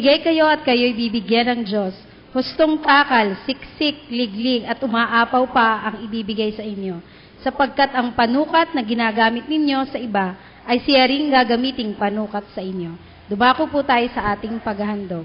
Bibigay kayo at kayo'y bibigyan ng Diyos. Hustong takal, siksik, liglig at umaapaw pa ang ibibigay sa inyo. Sapagkat ang panukat na ginagamit ninyo sa iba ay siya ring gagamiting panukat sa inyo. Dumako po tayo sa ating paghahandog.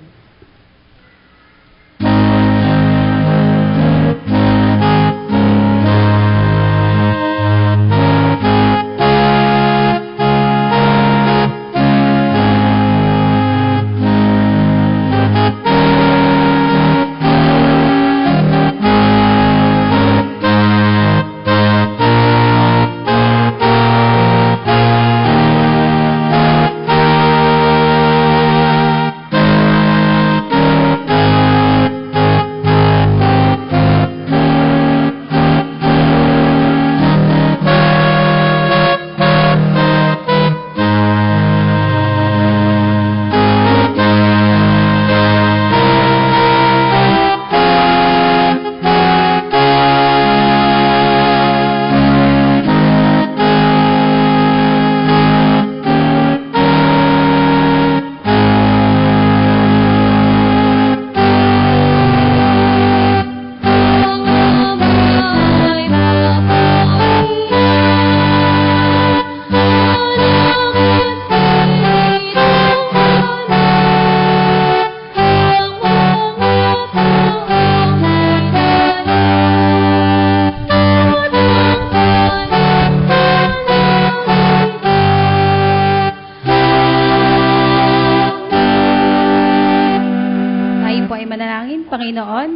Panginoon,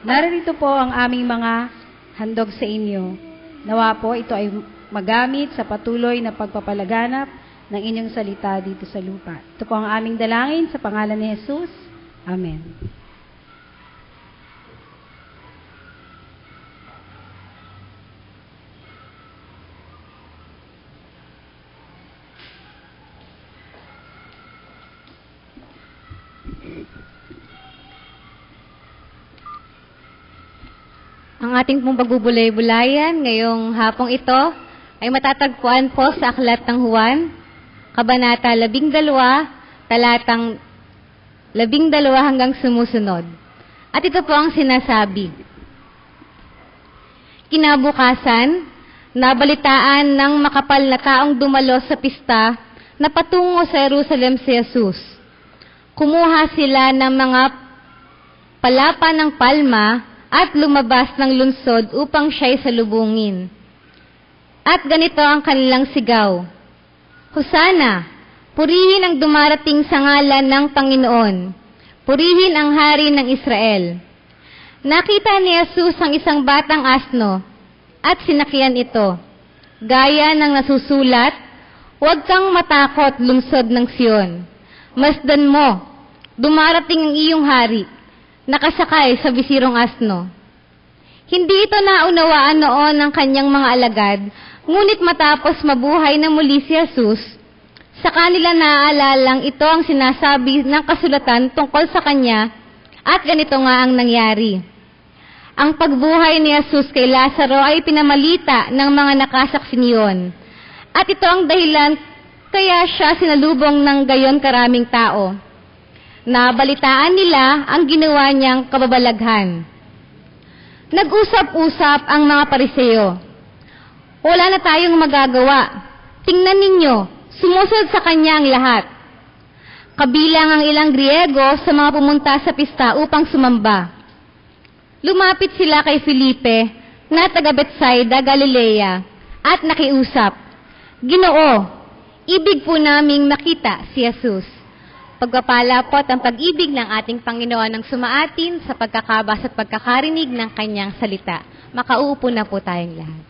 narito po ang aming mga handog sa inyo. Nawa po ito ay magamit sa patuloy na pagpapalaganap ng inyong salita dito sa lupa. Ito po ang aming dalangin sa pangalan ni Jesus. Amen. Ang ating pong pagbubulay-bulayan ngayong hapong ito ay matatagpuan po sa Aklat ng Juan, Kabanata 12, talatang 12 hanggang sumusunod. At ito po ang sinasabi. Kinabukasan, nabalitaan ng makapal na taong dumalo sa pista na patungo sa Jerusalem si Jesus. Kumuha sila ng mga palapa ng palma at lumabas ng lungsod upang siya'y salubungin. At ganito ang kanilang sigaw, Hosana! Purihin ang dumarating sa ngalan ng Panginoon. Purihin ang hari ng Israel. Nakita ni Jesus ang isang batang asno at sinakyan ito. Gaya ng nasusulat, Huwag kang matakot, lungsod ng Sion. Masdan mo, dumarating ang iyong hari, nakasakay sa bisirong asno. Hindi ito naunawaan noon ng kanyang mga alagad, ngunit matapos mabuhay na muli si Jesus, sa kanila naaalalang ito ang sinasabi ng kasulatan tungkol sa kanya, at ganito nga ang nangyari. Ang pagbuhay ni Jesus kay Lazaro ay pinamalita ng mga nakasaksi niyon, at ito ang dahilan kaya siya sinalubong ng gayon karaming tao. Nabalitaan nila ang ginawa niyang kababalaghan. Nag-usap-usap ang mga Pariseo. Wala na tayong magagawa. Tingnan ninyo, sumusunod sa kanya ang lahat. Kabilang ang ilang Griego sa mga pumunta sa pista upang sumamba. Lumapit sila kay Felipe na taga Betsaida, Galilea, at nakiusap, Ginoo, ibig po naming makita si Jesus. Pagpapala po at ang pag-ibig ng ating Panginoon ang sumaatin sa pagkakabasa at pagkakarinig ng kanyang salita. Makauupo na po tayong lahat.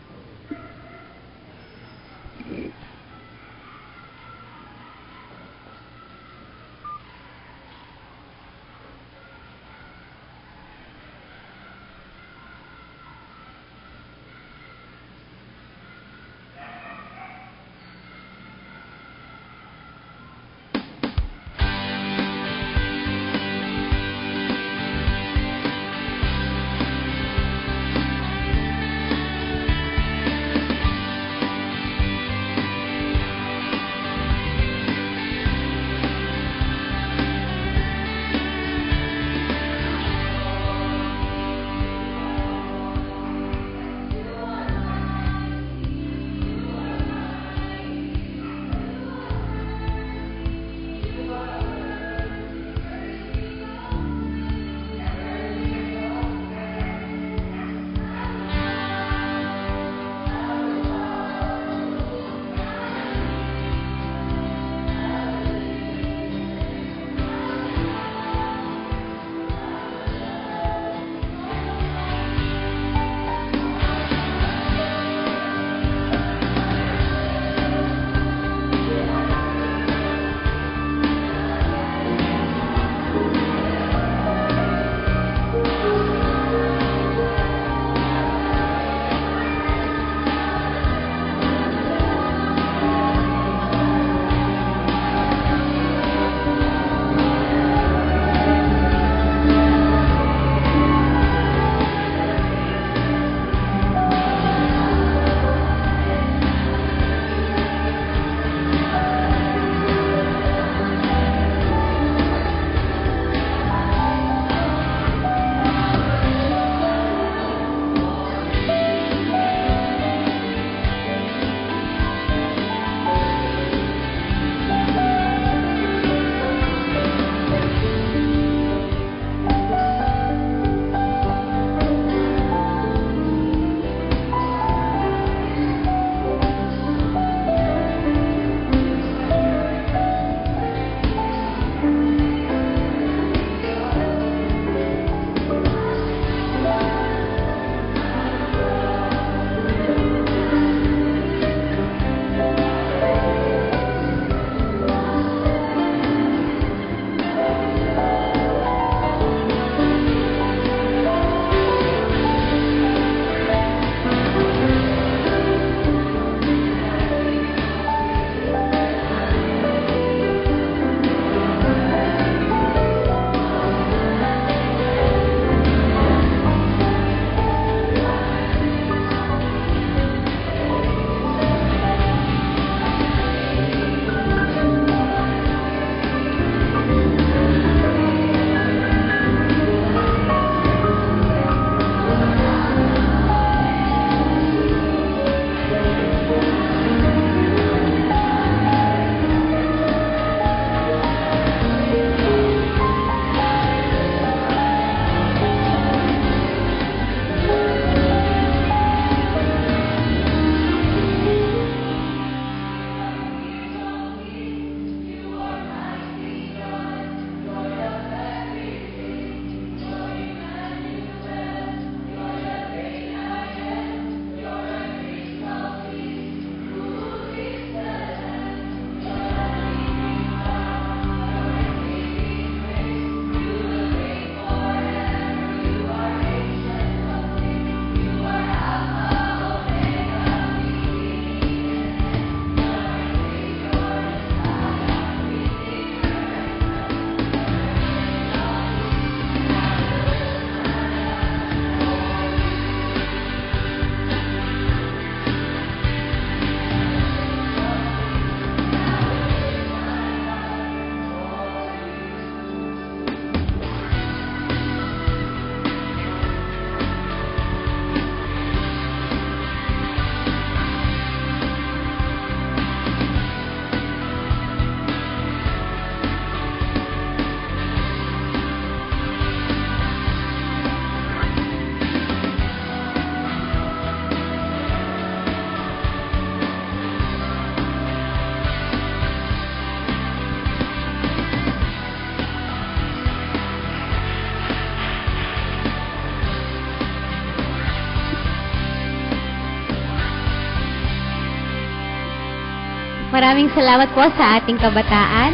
Maraming salamat po sa ating kabataan.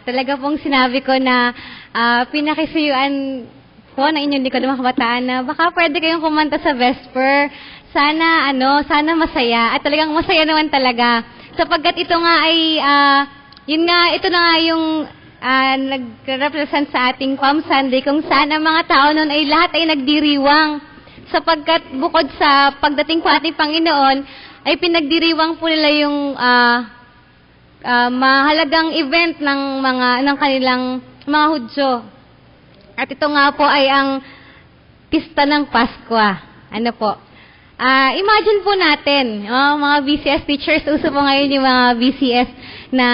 Talaga pong sinabi ko na pinakisuyuan po ng inyong likod ng mga kabataan na baka pwede kayong kumanta sa Vesper. Sana masaya. At talagang masaya naman talaga. Sapagkat ito nga ay, ito na nga yung nag-represent sa ating Palm Sunday kung saan ang mga tao noon ay lahat ay nagdiriwang. Sapagkat bukod sa pagdating po ating Panginoon, ay pinagdiriwang po nila yung mahalagang event ng kanilang mga Hudyo. At ito nga po ay ang pista ng Pasko. Ano po? Imagine po natin, mga BCS teachers, uso po ngayon yung mga BCS na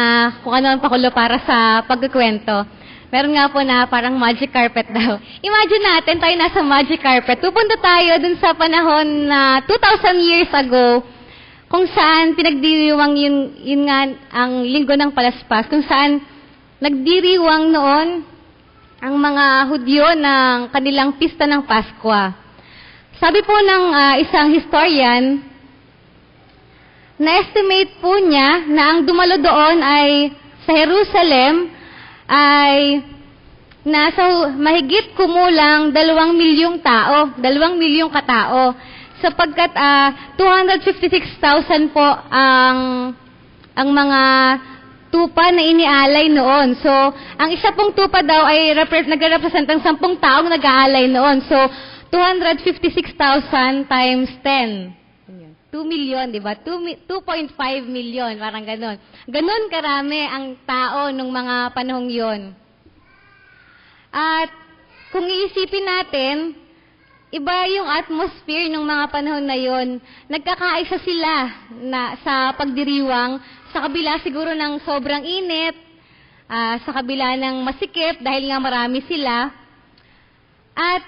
kung ano ang pakulo para sa pagkukwento. Meron nga po na parang magic carpet daw. Imagine natin, tayo nasa magic carpet. Pupunta tayo dun sa panahon na 2,000 years ago, kung saan pinagdiriwang yun nga ang linggo ng Palaspas, kung saan nagdiriwang noon ang mga Hudyo ng kanilang pista ng Pasko. Sabi po ng isang historian, na-estimate po niya na ang dumalo doon ay sa Jerusalem ay nasa mahigit kumulang 2 milyong tao, 2 milyong katao, sapagkat 256,000 po ang mga tupa na inialay noon. So, ang isa pong tupa daw ay nagre-represent ng 10 taong nag-aalay noon. So, 256,000 times 10. 2 million, di ba? 2.5 million, parang ganon. Ganon karami ang tao nung mga panahong yon. At kung iisipin natin, iba yung atmosphere ng mga panahon na yon. Nagkakaisa sila sa pagdiriwang, sa kabila siguro ng sobrang init, sa kabila ng masikip dahil nga marami sila. At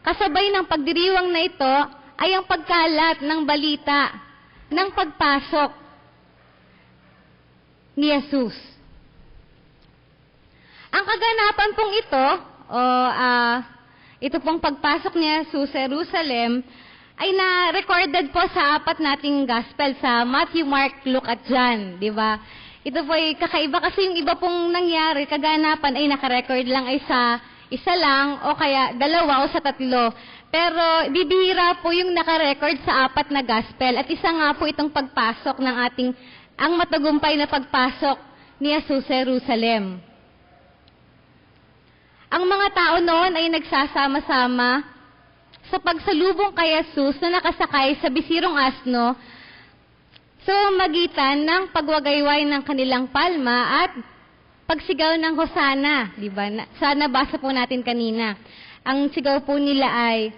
kasabay ng pagdiriwang na ito ay ang pagkalat ng balita ng pagpasok ni Jesus. Ang kaganapan pong ito, ito pong pagpasok ni Jesus sa Jerusalem, ay na-recorded po sa 4 nating gospel, sa Matthew, Mark, Luke at John, di ba? Ito po ay kakaiba kasi yung iba pong nangyari, kaganapan ay nakarecord lang ay sa isa lang o kaya 2 o sa 3. Pero bibihira po yung nakarecord sa 4 na gospel. At isa nga po itong pagpasok ng ang matagumpay na pagpasok ni Jesus sa Jerusalem. Ang mga tao noon ay nagsasama-sama sa pagsalubong kay Jesus na nakasakay sa bisirong asno sa magitan ng pagwagayway ng kanilang palma at pagsigaw ng Hosana, di ba? Sa nabasa po natin kanina. Ang sigaw po nila ay,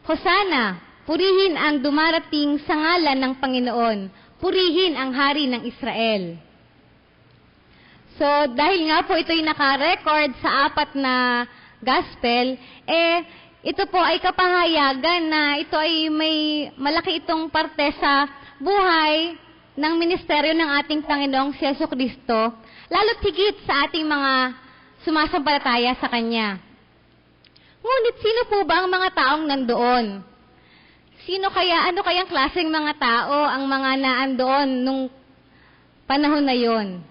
Hosana, purihin ang dumarating sa ngalan ng Panginoon. Purihin ang hari ng Israel. So, dahil nga po ito'y naka-record sa 4 na gospel, ito po ay kapahayagan na ito ay may malaki itong parte sa buhay ng ministeryo ng ating Panginoong si Jesucristo, lalo't higit sa ating mga sumasampalataya sa Kanya. Ngunit sino po ba ang mga taong nandoon? Ano kayang klaseng mga tao ang mga naandoon nung panahon na yon?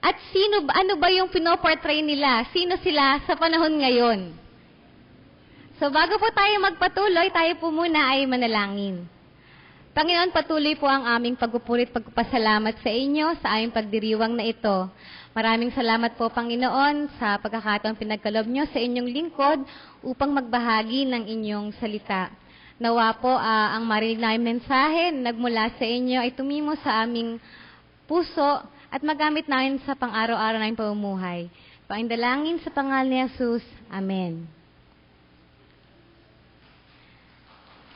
At ano ba yung pinoportray nila? Sino sila sa panahon ngayon? So bago po tayo magpatuloy, tayo po muna ay manalangin. Panginoon, patuloy po ang aming pagpupuri at pagpapasalamat sa inyo sa aming pagdiriwang na ito. Maraming salamat po, Panginoon, sa pagkakataong pinagkalob nyo sa inyong lingkod upang magbahagi ng inyong salita. Nawa po ang marinig namin mensahe nagmula sa inyo ay tumimo sa aming puso at magamit namin sa pang-araw-araw na pamumuhay. Paindalangin sa pangalan ni Jesus. Amen.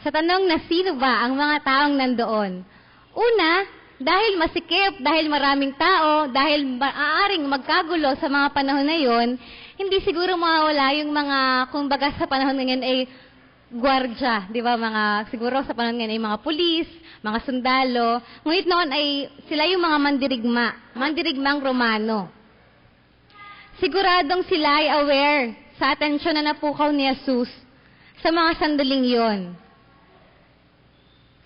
Sa tanong na sino ba ang mga taong nandoon? Una, dahil masikip, dahil maraming tao, dahil maaaring magkagulo sa mga panahon na yon, hindi siguro mawawala yung mga, kumbaga sa panahon ngayon ay gwardya, di ba? Siguro sa panahon ngayon ay mga pulis, mga sundalo. Ngunit noon ay sila yung mga mandirigmang Romano. Siguradong sila ay aware sa atensyon na napukaw ni Jesus sa mga sandaling yon.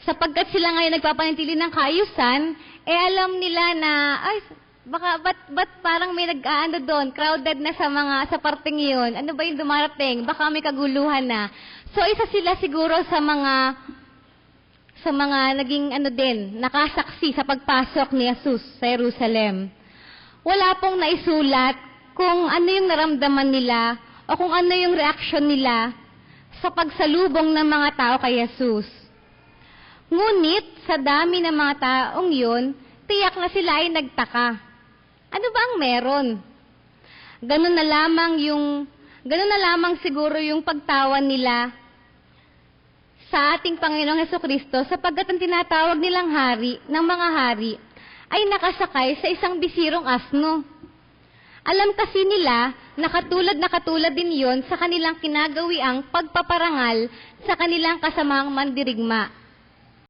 sapagkat sila ngayon nagpapanatili ng kaayusan, alam nila na, ay, baka, ba't parang may nag-aano doon, crowded na sa parting yun. Ano ba yung dumarating? Baka may kaguluhan na. So, isa sila siguro sa mga naging nakasaksi sa pagpasok ni Jesus sa Jerusalem. Wala pong naisulat kung ano yung naramdaman nila o kung ano yung reaksyon nila sa pagsalubong ng mga tao kay Jesus. Ngunit, sa dami ng mga taong yun, tiyak na sila ay nagtaka. Ano ba ang meron? Ganun na lamang siguro yung pagtawan nila sa ating Panginoong Hesukristo sapagkat ang tinatawag nilang hari ng mga hari ay nakasakay sa isang bisirong asno. Alam kasi nila na katulad din yon sa kanilang kinagawiang pagpaparangal sa kanilang kasamang mandirigma.